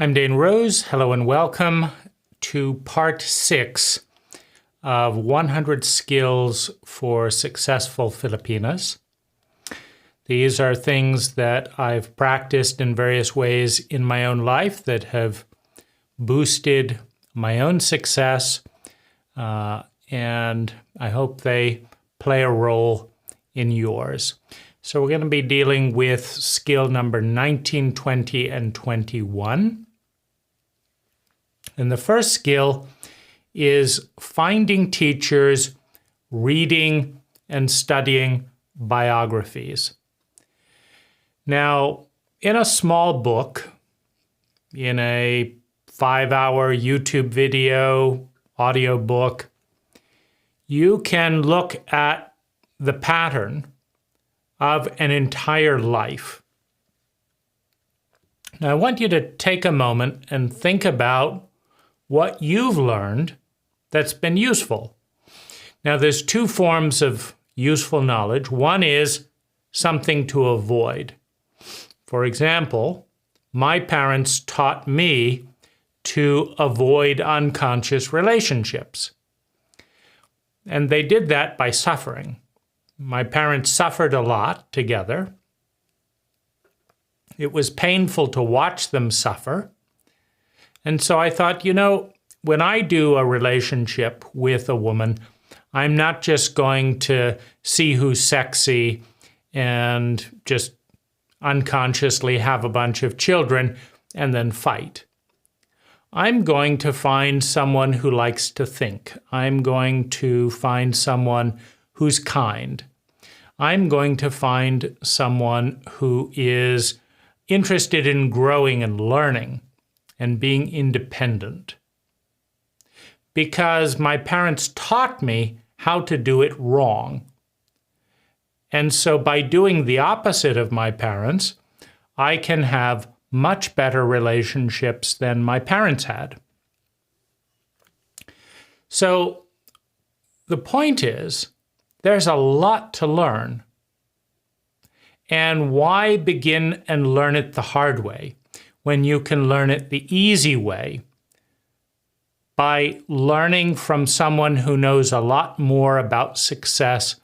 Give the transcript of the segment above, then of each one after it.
I'm Dane Rose. Hello and welcome to part 6 of 100 Skills for Successful Filipinas. These are things that I've practiced in various ways in my own life that have boosted my own success, and I hope they play a role in yours. So we're going to be dealing with skill number 19, 20, and 21. And the first skill is finding teachers, reading and studying biographies. Now, in a small book, in a 5-hour YouTube video, audiobook, you can look at the pattern of an entire life. Now, I want you to take a moment and think about what you've learned that's been useful. Now, there's two forms of useful knowledge. One is something to avoid. For example, my parents taught me to avoid unconscious relationships. And they did that by suffering. My parents suffered a lot together. It was painful to watch them suffer. And so I thought, when I do a relationship with a woman, I'm not just going to see who's sexy and just unconsciously have a bunch of children and then fight. I'm going to find someone who likes to think. I'm going to find someone who's kind. I'm going to find someone who is interested in growing and learning and being independent. Because my parents taught me how to do it wrong. And so by doing the opposite of my parents, I can have much better relationships than my parents had. So the point is, there's a lot to learn. And why begin and learn it the hard way when you can learn it the easy way by learning from someone who knows a lot more about success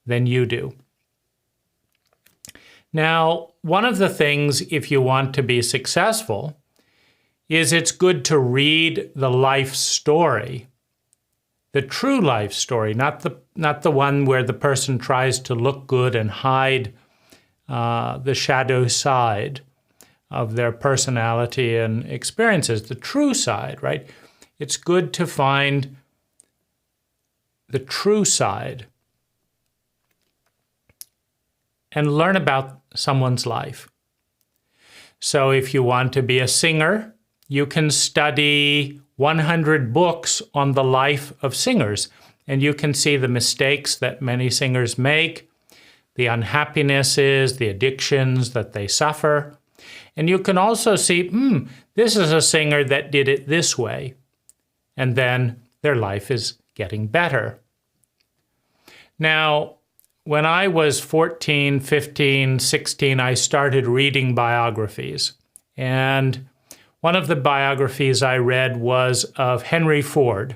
than you do? Now, one of the things, if you want to be successful, is it's good to read the life story, the true life story, not the one where the person tries to look good and hide the shadow side of their personality and experiences, the true side, right? It's good to find the true side and learn about someone's life. So if you want to be a singer, you can study 100 books on the life of singers, and you can see the mistakes that many singers make, the unhappinesses, the addictions that they suffer. And you can also see, this is a singer that did it this way. And then their life is getting better. Now, when I was 14, 15, 16, I started reading biographies. And one of the biographies I read was of Henry Ford.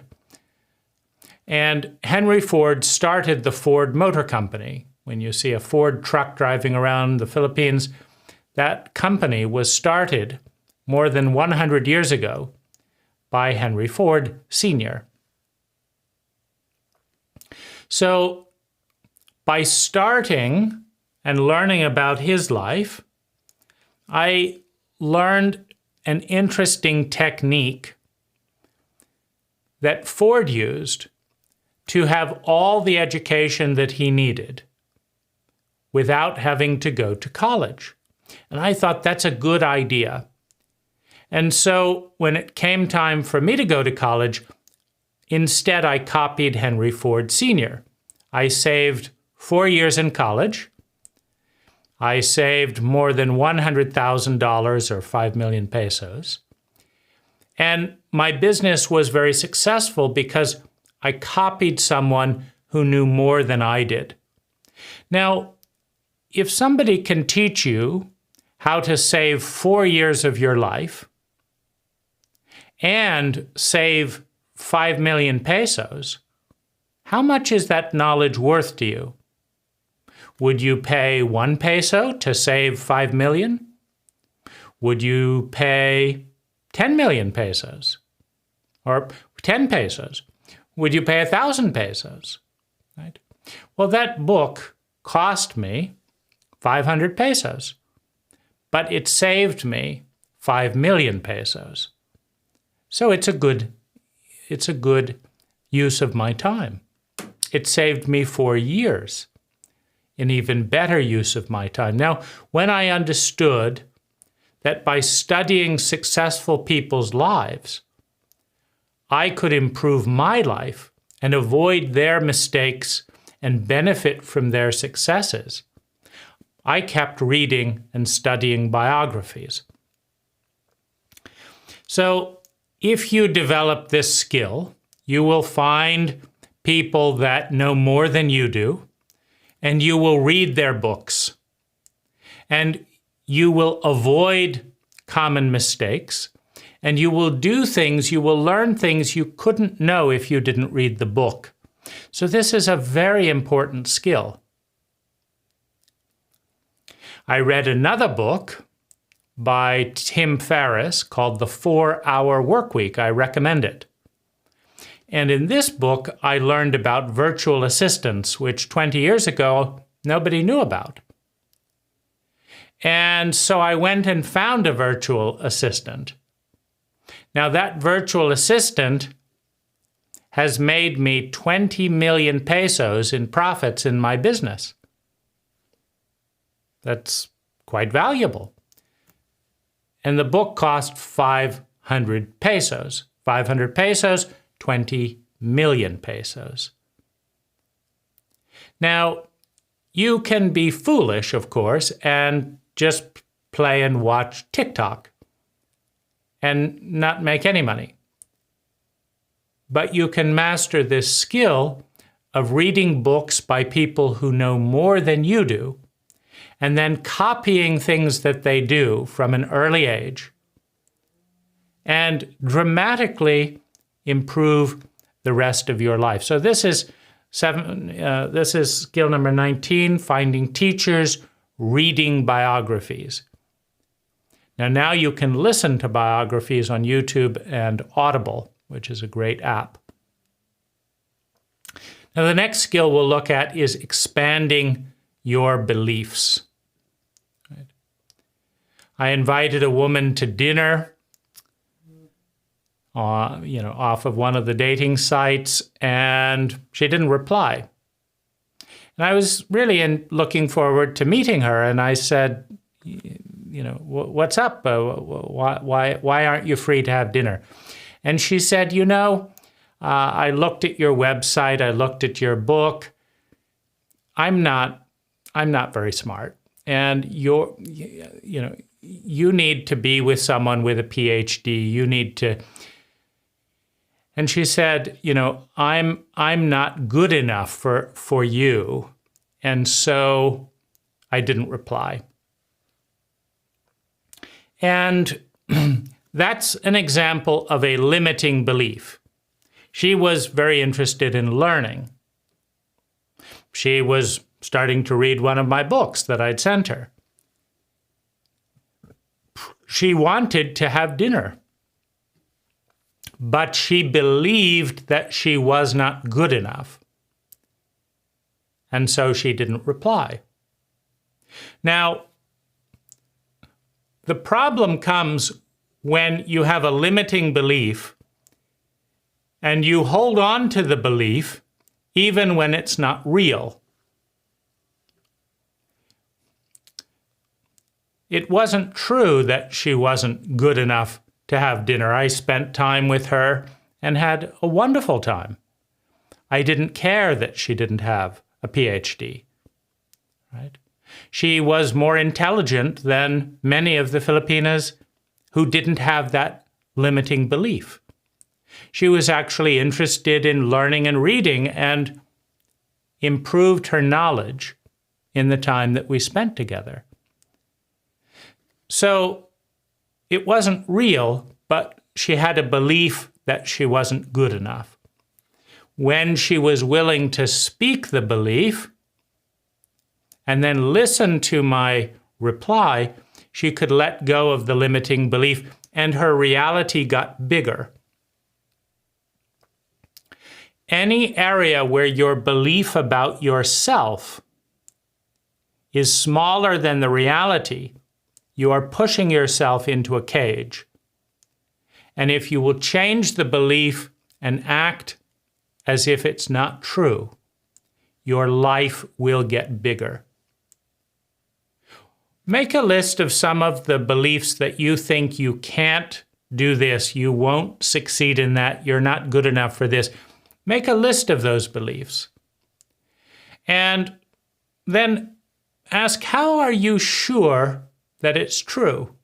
And Henry Ford started the Ford Motor Company. When you see a Ford truck driving around the Philippines, that company was started more than 100 years ago by Henry Ford Sr. So by starting and learning about his life, I learned an interesting technique that Ford used to have all the education that he needed without having to go to college. And I thought that's a good idea. And so when it came time for me to go to college, instead I copied Henry Ford Sr. I saved 4 years in college. I saved more than $100,000 or 5 million pesos. And my business was very successful because I copied someone who knew more than I did. Now, if somebody can teach you how to save 4 years of your life and save 5 million pesos, how much is that knowledge worth to you? Would you pay 1 peso to save 5 million? Would you pay 10 million pesos? Or 10 pesos? Would you pay 1,000 pesos? Right? Well, that book cost me 500 pesos, but it saved me 5 million pesos. So it's a good use of my time. It saved me 4 years, an even better use of my time. Now, when I understood that by studying successful people's lives, I could improve my life and avoid their mistakes and benefit from their successes, I kept reading and studying biographies. So if you develop this skill, you will find people that know more than you do, and you will read their books. And you will avoid common mistakes, and you will do things, you will learn things you couldn't know if you didn't read the book. So this is a very important skill. I read another book by Tim Ferriss called The 4-Hour Workweek. I recommend it. And in this book, I learned about virtual assistants, which 20 years ago, nobody knew about. And so I went and found a virtual assistant. Now, that virtual assistant has made me 20 million pesos in profits in my business. That's quite valuable. And the book cost 500 pesos. 500 pesos, 20 million pesos. Now, you can be foolish, of course, and just play and watch TikTok and not make any money. But you can master this skill of reading books by people who know more than you do, and then copying things that they do from an early age, and dramatically improve the rest of your life. So this is skill number 19, finding teachers, reading biographies. Now you can listen to biographies on YouTube and Audible, which is a great app. Now the next skill we'll look at is expanding your beliefs. I invited a woman to dinner, off of one of the dating sites, and she didn't reply. And I was really looking forward to meeting her, and I said, what's up? Why aren't you free to have dinner? And she said, I looked at your website, I looked at your book. I'm not very smart, and you need to be with someone with a PhD. You need to. And she said, I'm not good enough for you, and so I didn't reply. And that's an example of a limiting belief. She was very interested in learning. She was starting to read one of my books that I'd sent her. She wanted to have dinner, but she believed that she was not good enough. And so she didn't reply. Now, the problem comes when you have a limiting belief and you hold on to the belief even when it's not real. It wasn't true that she wasn't good enough to have dinner. I spent time with her and had a wonderful time. I didn't care that she didn't have a PhD, right? She was more intelligent than many of the Filipinas who didn't have that limiting belief. She was actually interested in learning and reading and improved her knowledge in the time that we spent together. So it wasn't real, but she had a belief that she wasn't good enough. When she was willing to speak the belief and then listen to my reply, she could let go of the limiting belief and her reality got bigger. Any area where your belief about yourself is smaller than the reality, you are pushing yourself into a cage. And if you will change the belief and act as if it's not true, your life will get bigger. Make a list of some of the beliefs that you think you can't do this, you won't succeed in that, you're not good enough for this. Make a list of those beliefs. And then ask, how are you sure that it's true?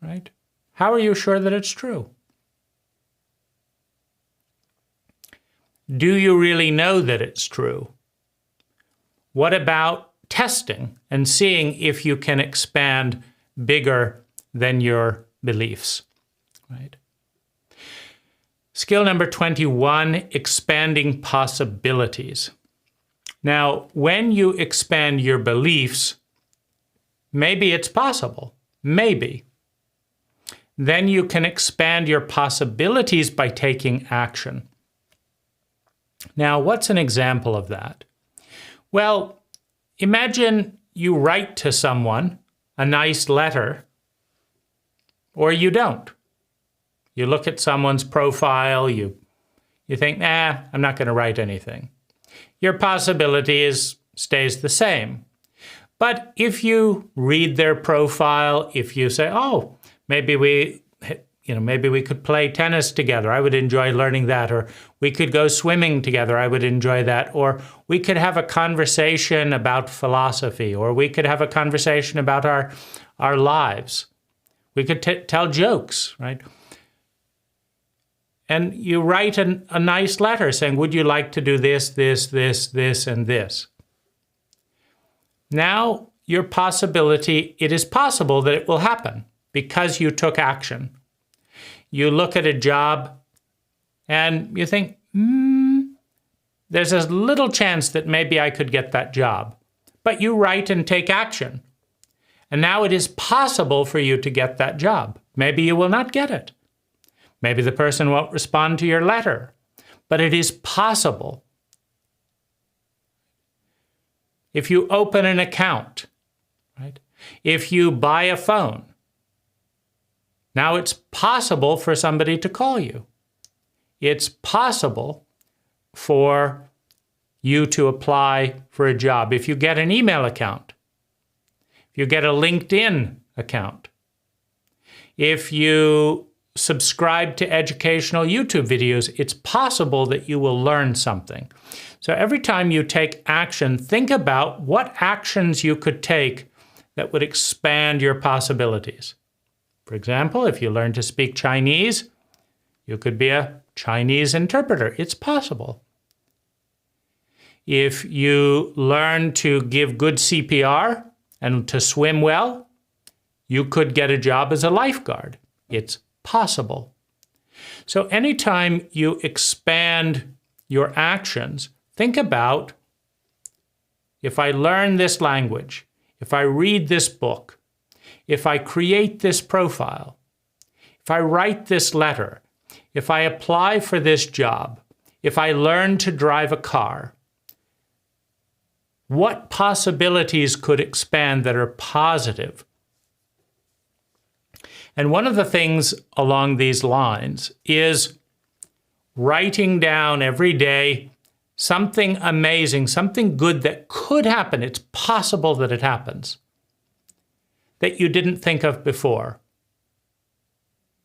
Right? How are you sure that it's true? Do you really know that it's true? What about testing and seeing if you can expand bigger than your beliefs? Right? Skill number 21, expanding possibilities. Now, when you expand your beliefs, maybe it's possible, maybe. Then you can expand your possibilities by taking action. Now, what's an example of that? Well, imagine you write to someone a nice letter, or you don't. You look at someone's profile, you think, I'm not going to write anything. Your possibility stays the same. But if you read their profile, if you say, maybe we could play tennis together, I would enjoy learning that, or we could go swimming together, I would enjoy that, or we could have a conversation about philosophy, or we could have a conversation about our lives. We could tell jokes, right? And you write a nice letter saying, would you like to do this, this, this, this, and this? Now, your possibility, it is possible that it will happen because you took action. You look at a job and you think, there's a little chance that maybe I could get that job. But you write and take action. And now it is possible for you to get that job. Maybe you will not get it. Maybe the person won't respond to your letter, but it is possible. If you open an account, right? If you buy a phone, now it's possible for somebody to call you. It's possible for you to apply for a job. If you get an email account, if you get a LinkedIn account, if you subscribe to educational YouTube videos, it's possible that you will learn something. So every time you take action, think about what actions you could take that would expand your possibilities. For example, if you learn to speak Chinese, you could be a Chinese interpreter. It's possible. If you learn to give good CPR and to swim well, you could get a job as a lifeguard. It's possible. So anytime you expand your actions, think about, if I learn this language, if I read this book, if I create this profile, if I write this letter, if I apply for this job, if I learn to drive a car, what possibilities could expand that are positive? And one of the things along these lines is writing down every day something amazing, something good that could happen. It's possible that it happens, that you didn't think of before.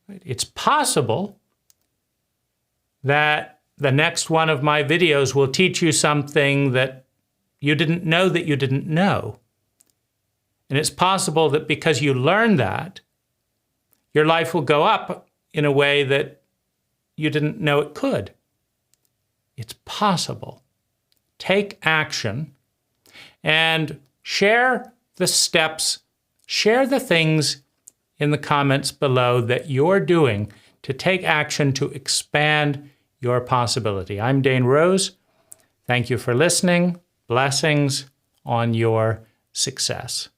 It's possible that the next one of my videos will teach you something that you didn't know that you didn't know. And it's possible that because you learned that, your life will go up in a way that you didn't know it could. It's possible. Take action and share the steps, share the things in the comments below that you're doing to take action to expand your possibility. I'm Dane Rose. Thank you for listening. Blessings on your success.